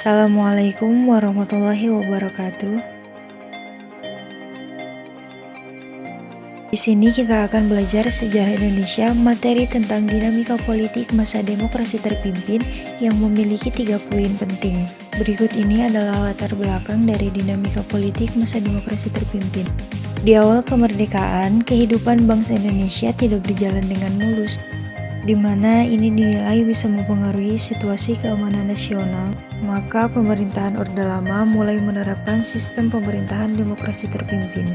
Assalamualaikum warahmatullahi wabarakatuh. Di sini kita akan belajar sejarah Indonesia, materi tentang dinamika politik masa demokrasi terpimpin yang memiliki 3 poin penting. Berikut ini adalah latar belakang dari dinamika politik masa demokrasi terpimpin. Di awal kemerdekaan, kehidupan bangsa Indonesia tidak berjalan dengan mulus, di mana ini dinilai bisa mempengaruhi situasi keamanan nasional. Maka pemerintahan Orde Lama mulai menerapkan sistem pemerintahan demokrasi terpimpin.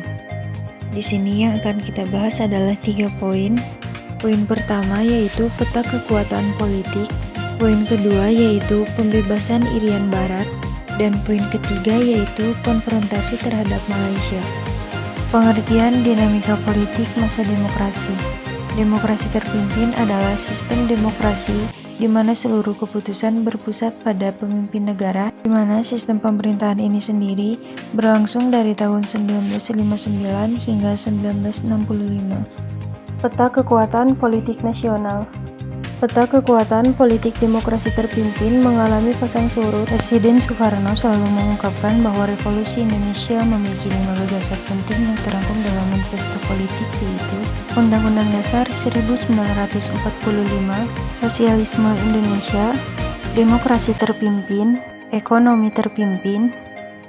Di sini yang akan kita bahas adalah 3 poin. Poin pertama yaitu peta kekuatan politik, poin kedua yaitu pembebasan Irian Barat, dan poin ketiga yaitu konfrontasi terhadap Malaysia. Pengertian dinamika politik masa demokrasi. Demokrasi terpimpin adalah sistem demokrasi di mana seluruh keputusan berpusat pada pemimpin negara, di mana sistem pemerintahan ini sendiri berlangsung dari tahun 1959 hingga 1965. Peta kekuatan politik nasional. Peta kekuatan politik demokrasi terpimpin mengalami pasang surut. Presiden Soekarno selalu mengungkapkan bahwa revolusi Indonesia memiliki 5 gagasan penting yang terangkum dalam manifesto politik, yaitu Undang-Undang Dasar 1945, Sosialisme Indonesia, Demokrasi Terpimpin, Ekonomi Terpimpin,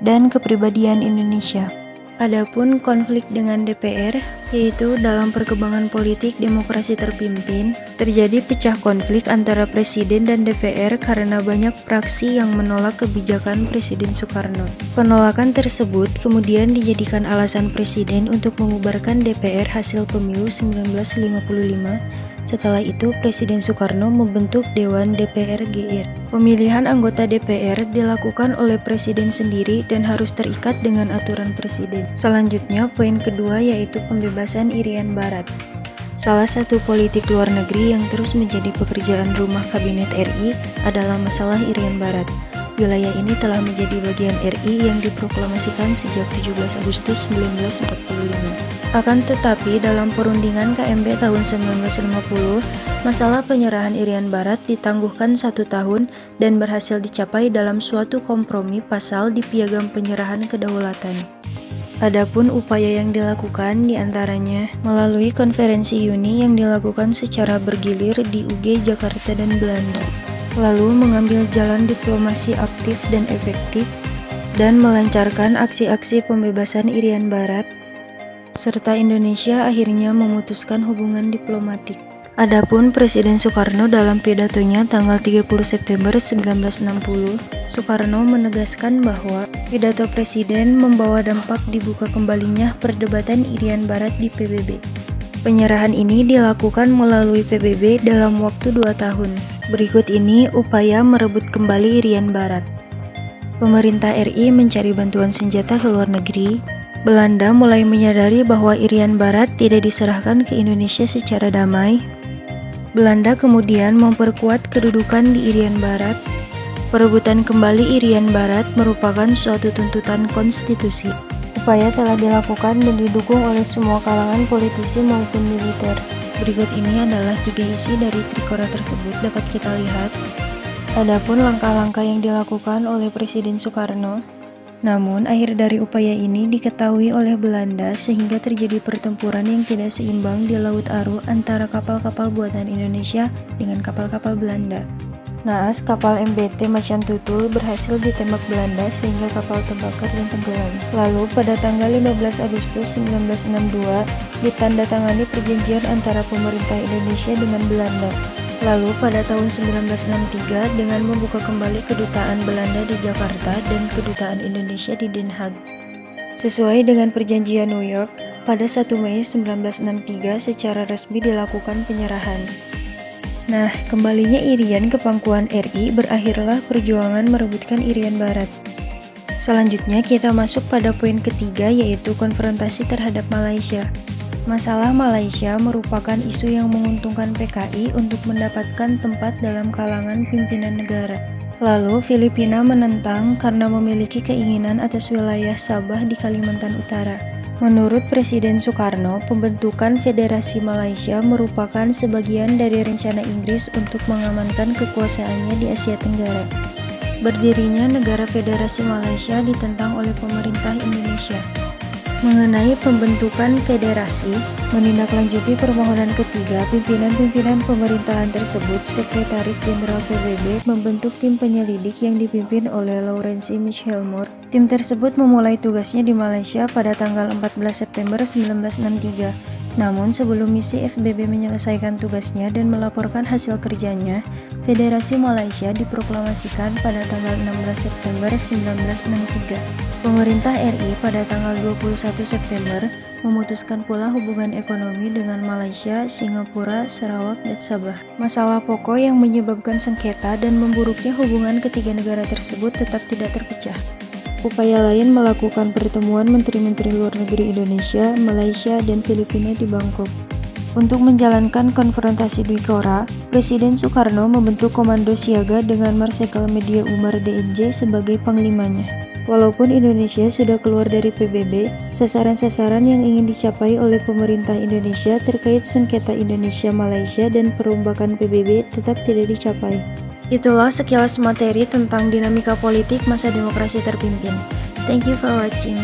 dan Kepribadian Indonesia. Adapun konflik dengan DPR, yaitu dalam perkembangan politik demokrasi terpimpin, terjadi pecah konflik antara Presiden dan DPR karena banyak fraksi yang menolak kebijakan Presiden Soekarno. Penolakan tersebut kemudian dijadikan alasan Presiden untuk membubarkan DPR hasil pemilu 1955. Setelah itu, Presiden Soekarno membentuk Dewan DPR GR. Pemilihan anggota DPR dilakukan oleh Presiden sendiri dan harus terikat dengan aturan Presiden. Selanjutnya, poin kedua yaitu pembebasan Irian Barat. Salah satu politik luar negeri yang terus menjadi pekerjaan rumah Kabinet RI adalah masalah Irian Barat. Wilayah ini telah menjadi bagian RI yang diproklamasikan sejak 17 Agustus 1945. Akan tetapi, dalam perundingan KMB tahun 1950, masalah penyerahan Irian Barat ditangguhkan 1 tahun dan berhasil dicapai dalam suatu kompromi pasal di Piagam Penyerahan Kedaulatan. Adapun upaya yang dilakukan diantaranya melalui konferensi Yuni yang dilakukan secara bergilir di UG Jakarta dan Belanda, lalu mengambil jalan diplomasi aktif dan efektif, dan melancarkan aksi-aksi pembebasan Irian Barat, serta Indonesia akhirnya memutuskan hubungan diplomatik. Adapun Presiden Soekarno dalam pidatonya tanggal 30 September 1960, Soekarno menegaskan bahwa pidato Presiden membawa dampak dibuka kembalinya perdebatan Irian Barat di PBB. Penyerahan ini dilakukan melalui PBB dalam waktu 2 tahun. Berikut ini upaya merebut kembali Irian Barat. Pemerintah RI mencari bantuan senjata ke luar negeri. Belanda mulai menyadari bahwa Irian Barat tidak diserahkan ke Indonesia secara damai. Belanda kemudian memperkuat kedudukan di Irian Barat. Perebutan kembali Irian Barat merupakan suatu tuntutan konstitusi. Upaya telah dilakukan dan didukung oleh semua kalangan politisi maupun militer. Berikut ini adalah 3 isi dari trikora tersebut dapat kita lihat. Adapun langkah-langkah yang dilakukan oleh Presiden Soekarno. Namun, akhir dari upaya ini diketahui oleh Belanda sehingga terjadi pertempuran yang tidak seimbang di Laut Aru antara kapal-kapal buatan Indonesia dengan kapal-kapal Belanda. Naas kapal MBT Macan Tutul berhasil ditembak Belanda sehingga kapal terbakar dan tenggelam. Lalu pada tanggal 15 Agustus 1962 ditandatangani perjanjian antara pemerintah Indonesia dengan Belanda. Lalu pada tahun 1963 dengan membuka kembali kedutaan Belanda di Jakarta dan kedutaan Indonesia di Den Haag. Sesuai dengan perjanjian New York, pada 1 Mei 1963 secara resmi dilakukan penyerahan. Nah, kembalinya Irian ke pangkuan RI berakhirlah perjuangan merebutkan Irian Barat. Selanjutnya kita masuk pada poin ketiga yaitu konfrontasi terhadap Malaysia. Masalah Malaysia merupakan isu yang menguntungkan PKI untuk mendapatkan tempat dalam kalangan pimpinan negara. Lalu Filipina menentang karena memiliki keinginan atas wilayah Sabah di Kalimantan Utara. Menurut Presiden Soekarno, pembentukan Federasi Malaysia merupakan sebagian dari rencana Inggris untuk mengamankan kekuasaannya di Asia Tenggara. berdirinya negara Federasi Malaysia ditentang oleh pemerintah Indonesia. Mengenai pembentukan federasi, menindaklanjuti permohonan ketiga, pimpinan-pimpinan pemerintahan tersebut, Sekretaris Jenderal PBB membentuk tim penyelidik yang dipimpin oleh Laurensi Michelmore. Tim tersebut memulai tugasnya di Malaysia pada tanggal 14 September 1963. Namun sebelum misi FBB menyelesaikan tugasnya dan melaporkan hasil kerjanya, Federasi Malaysia diproklamasikan pada tanggal 16 September 1963. Pemerintah RI pada tanggal 21 September memutuskan pula hubungan ekonomi dengan Malaysia, Singapura, Sarawak, dan Sabah. Masalah pokok yang menyebabkan sengketa dan memburuknya hubungan ketiga negara tersebut tetap tidak terpecah. Upaya lain melakukan pertemuan Menteri-Menteri Luar Negeri Indonesia, Malaysia, dan Filipina di Bangkok. Untuk menjalankan konfrontasi Dwikora, Presiden Soekarno membentuk Komando Siaga dengan Marsikal Media Umar DNJ sebagai panglimanya. Walaupun Indonesia sudah keluar dari PBB, sasaran-sasaran yang ingin dicapai oleh pemerintah Indonesia terkait sengketa Indonesia-Malaysia dan perombakan PBB tetap tidak dicapai. Itulah sekilas materi tentang dinamika politik masa demokrasi terpimpin. Thank you for watching.